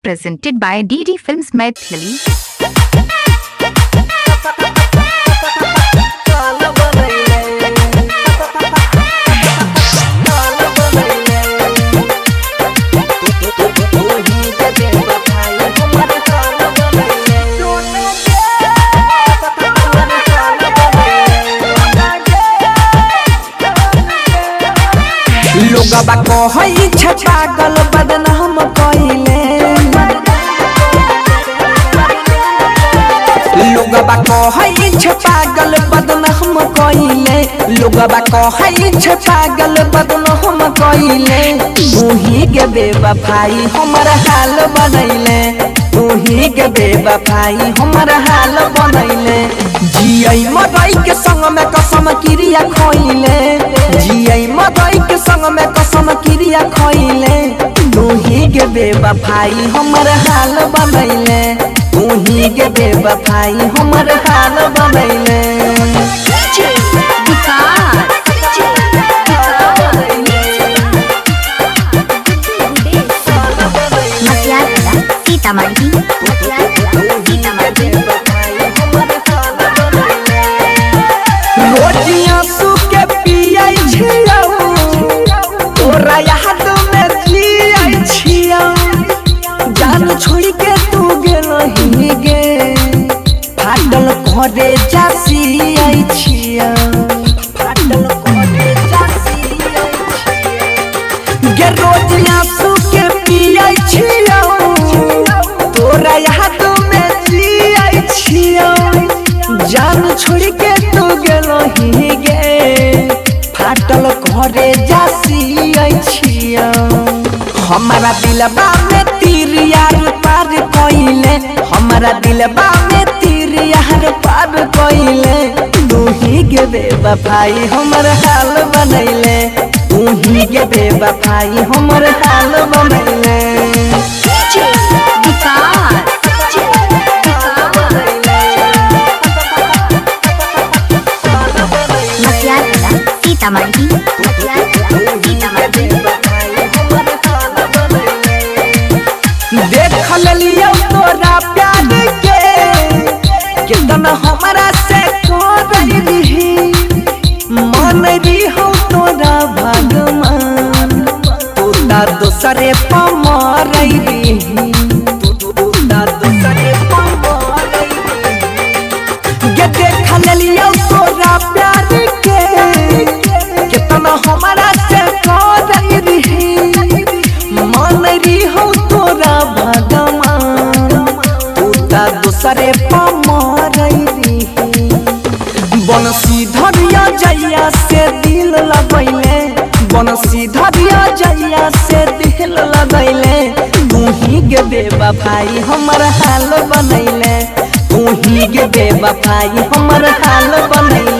presented by DD Films Maithili. लोगबा कहई छे पागल बदनाम कइले लोगबा कहई छे पागल बदनाम कइले लोगबा कहई छे पागल बदनाम कइले तूही के बेवफाई हमर हाल बनैले तूही के बेवफाई हमर हाल बनैले जियै मरई के संग में कसम क्रिया खइले जियै मरई के संग में कसम क्रिया खइले तूही के बेवफाई हमर हाल बनैले तूही के बेवफाई हमर हाल बनैले रोटियां सूखे पियै छियौ तोरा याद में जियै छियौ जान छोड़ के तू गेलही गे फाटल घरे जासियै छियौ फाटल घरे जासियै छियौ गे रोटियां सूखे पियै छियौ तोरा याद में जियै छियौ जान छोड़ के तू गेलही गे फाटल घरे जासियै छियौ हमारा दिलबा में तीर यार पार कइले हमारा दिलबा में तीर यार पार कइले तूही के बेवफाई हमर हाल बनैले तूही के बेवफाई हमर हाल बनैले देख लियो तोरा प्यार के कितना हमरा से करही मन रही तोरा भगवान तोरा दोसरे पमरही तोरा दोसरे पमरही गे देख लियो तोरा प्यार के कितना हमरा से करही मन रही तोरा भगवान तोरा दोसरे पमरही बनसी धरिया जइया से दिल लगैले बनसी धरिया जइया से दिल लगैले तूही के बेवफाई हमर हाल बनैले तूही के बेवफाई हमर हाल बनैले